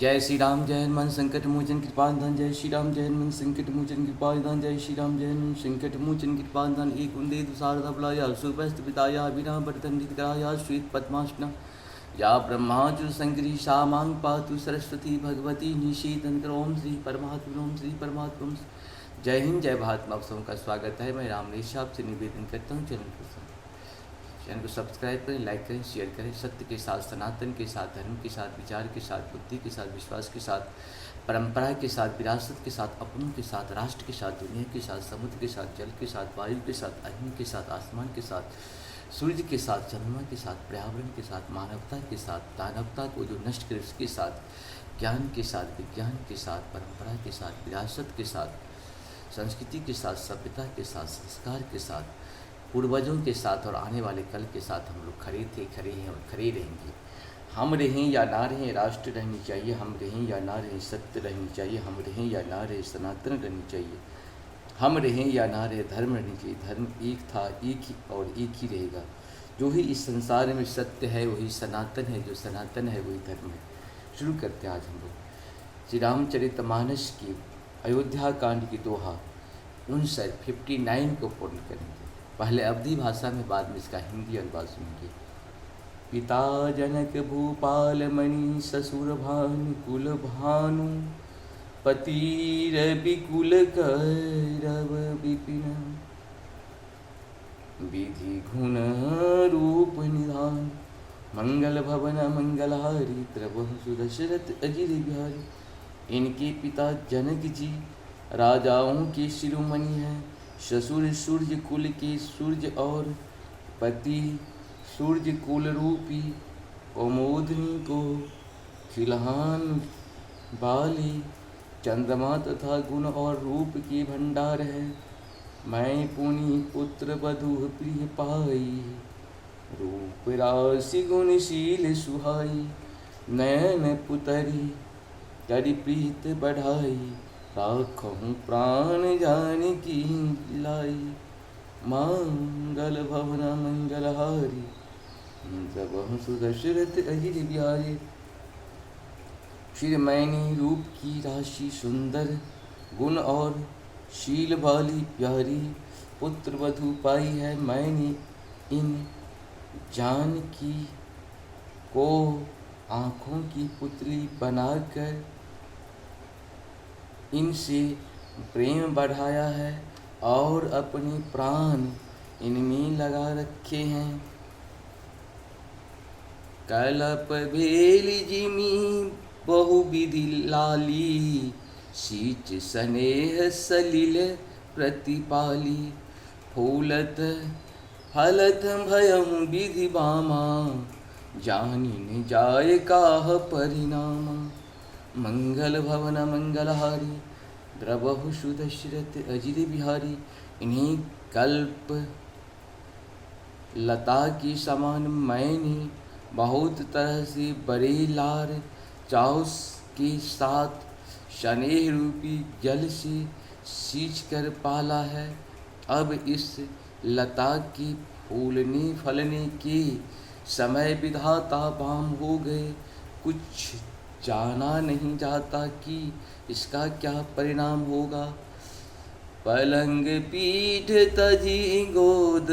जय श्री राम जय हनुमान संकट मोचन कृपाधान। जय श्री राम जय हनुमान संकट मोचन कृपाधान। जय श्री राम जय हनुमान संकट मोचन कृपाधान। एक उन्दे दुसारदा बलाया सुपस्त पिताया विना बरदंडित कराया श्वेत पद्मासना या ब्रह्माचुर संकरी सा मांग पातु सरस्वती भगवती निषेधन कर। ओम श्री परमात्मा ओम श्री परमात्मा। जय हिंद जय भारत। आप सबका स्वागत है। मैं रामनेश आपसे निवेदन करता हूँ चैनल को सब्सक्राइब करें, लाइक करें, शेयर करें। सत्य के साथ, सनातन के साथ, धर्म के साथ, विचार के साथ, बुद्धि के साथ, विश्वास के साथ, परंपरा के साथ, विरासत के साथ, अपनों के साथ, राष्ट्र के साथ, दुनिया के साथ, समुद्र के साथ, जल के साथ, वायु के साथ, अग्नि के साथ, आसमान के साथ, सूर्य के साथ, चंद्रमा के साथ, पर्यावरण के साथ, मानवता के साथ, दानवता को जो नष्ट करे उसके साथ, ज्ञान के साथ, विज्ञान के साथ, परंपरा के साथ, विरासत के साथ, संस्कृति के साथ, सभ्यता के साथ, संस्कार के साथ, पूर्वजों के साथ और आने वाले कल के साथ हम लोग खड़े थे, खड़े हैं और खड़े रहेंगे। हम रहें या ना रहें, राष्ट्र रहनी चाहिए। हम रहें या ना रहें, सत्य रहनी चाहिए। हम रहें या ना रहें, सनातन रहनी चाहिए। हम रहें या ना रहे, धर्म रहनी चाहिए। धर्म एक था, एक ही और एक ही रहेगा। जो ही इस संसार में सत्य है वही सनातन है, जो सनातन है वही धर्म है। शुरू करते हैं आज हम लोग श्री रामचरितमानस की अयोध्या कांड की दोहा 59 को पूर्ण करेंगे। पहले अवधी भाषा में, बाद में इसका हिंदी अनुवाद सुनेंगे। पिता जनक भूपाल मणि, ससुर भानु कुल भानु, पति रवि कुल करव विपिन, विधि गुण रूप निधान, मंगल भवन मंगलहारी, द्रवहु सुदशरथ अजिर बिहारी। इनके पिता जनक जी राजाओं के शिरोमणि हैं। ससुर सूर्य कुल के सूर्य और पति सूर्य कुल रूपी कौमोदनी को खिलहान वाले चंद्रमा तथा गुण और रूप के भंडार है। मैं पुनि पुत्र वधु प्रिय पाई, रूप राशि गुणशील सुहाई, नयन पुतरी करि प्रीत बढ़ाई, राखहूँ प्राण जानकी लाई, मंगल भवन मंगलहारी, द्रवहु सुदशरथ अजिर बिहारी। फिर मैंने रूप की राशि सुंदर, गुण और शील वाली प्यारी पुत्र वधु पाई है। मैंने इन जानकी को आँखों की पुतली बनाकर इनसे प्रेम बढ़ाया है और अपने प्राण इनमें लगा रखे हैं। कलप भेली जिमी बहुविधि लाली, सीच स्नेह सलिल प्रतिपाली, फूलत फलत भयं विधि बामा, जानी न जाय काह परिणामा, मंगल भवन मंगलहारी, द्रवहु सुदशरथ अजिर बिहारी। इन्हीं कल्प लता की समान मैंने बहुत तरह से बड़े लार चाव के साथ स्नेह रूपी जल से सींच कर पाला है। अब इस लता के फूलने फलने के समय विधाता बाम हो गए। कुछ जाना नहीं जाता कि इसका क्या परिणाम होगा। पलंग पीठ तजी गोद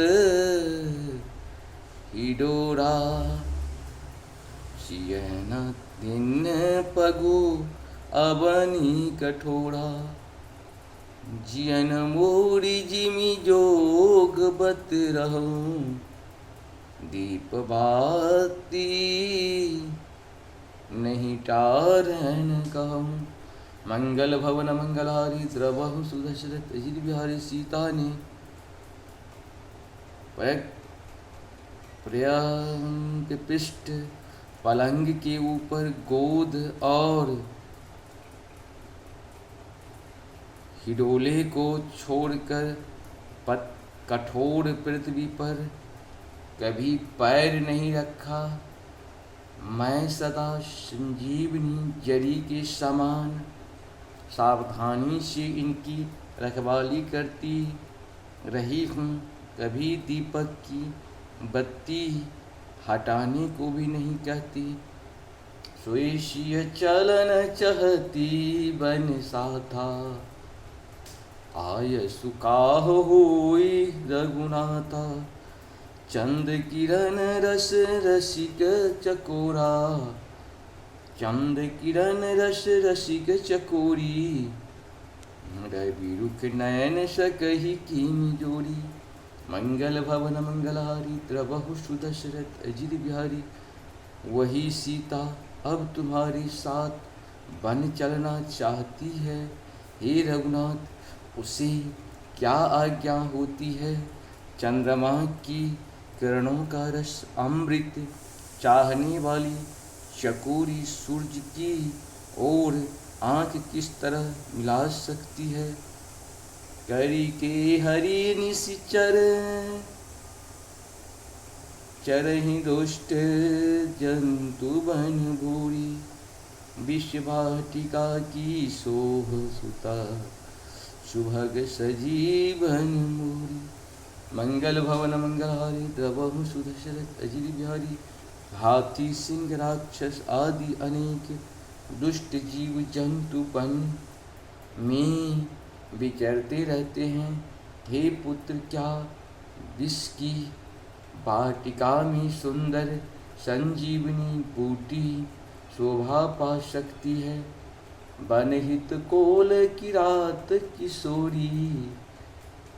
हिडोरा, सियना दिन पगु अबनी कठोरा, जियन मोरी जिमी जोग बत रहूं, दीप बाती नहीं टारन कहूँ। मंगल भवन मंगलहारी, द्रवहु सुदशरथ अजिर बिहारी। सीता ने पर्यंक पृष्ठ पलंग के ऊपर गोद और हिडोले को छोड़कर कठोर पृथ्वी पर कभी पैर नहीं रखा। मैं सदा संजीवनी जरी के समान सावधानी से इनकी रखवाली करती रही हूँ। कभी दीपक की बत्ती हटाने को भी नहीं कहती। स्वेशीय चलन चहती बन साथा, आय सुकाह होई रघुनाथा। चंद किरण रस रसिक चकोरा, चंद किरण रस रसिक चकोरी। रवि रुख नयन सकहि कीनी जोड़ी, मंगल भवन मंगलहारी। द्रवहु सुदशरथ अजिर बिहारी, वही सीता अब तुम्हारे साथ बन चलना चाहती है। हे रघुनाथ उसे क्या आज्ञा होती है। चंद्रमा की किरणों का रस अमृत चाहने वाली चकोरी सूरज की ओर आँख किस तरह मिला सकती है। करी के हरि निश्चर, चरहि दुष्ट जंतु बन भूरी। विषभाटिका की शोभ सुता, सुभग सजीवन मोरी। मंगल भवन मंगलहारी, द्रवहु सुदशरथ अजिर बिहारी। हाथी सिंह राक्षस आदि अनेक, दुष्ट जीव जंतु बन में विचरते रहते हैं। हे पुत्र क्या विष की वाटिका में सुंदर संजीवनी बूटी शोभा पा सकती है। बनहित कोल की रात किशोरी,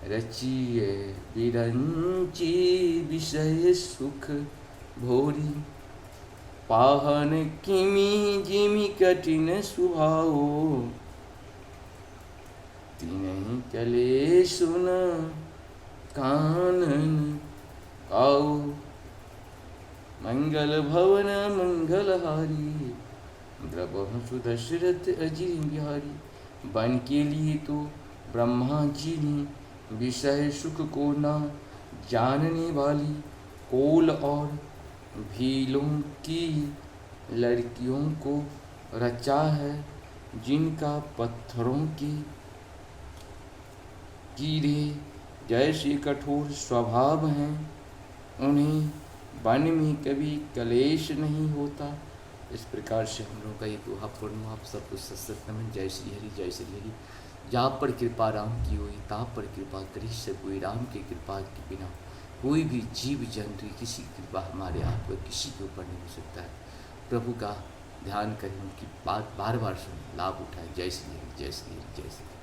रचिए विरंची विषय सुख भोरी। पाहन किमी जिमि कठिन सुभाओ, तिनहि चले सुन कानन आओ। मंगल भवन मंगलहारी, द्रवहु सुदशरथ अजिर बिहारी। वन के लिए तो ब्रह्मा जी ने विषय सुख को न जानने वाली कोल और भीलों की लड़कियों को रचा है, जिनका पत्थरों के कीड़े जैसे कठोर स्वभाव हैं। उन्हें वन में कभी क्लेश नहीं होता। इस प्रकार से हम लोग का ये दोहा पूर्ण हुआ। आप सबको सत नमन। जय श्री हरि, जय श्री हरि। जहाँ पर कृपा राम की हुई, तहाँ पर कृपा करी से कोई। राम की कृपा के बिना कोई भी जीव जंतु किसी की कृपा हमारे आप पर किसी के ऊपर नहीं हो सकता है। प्रभु का ध्यान करें, उनकी बात बार बार सुने, लाभ उठाएं। जय श्री हरि, जय श्री हरि, जय श्री हरि।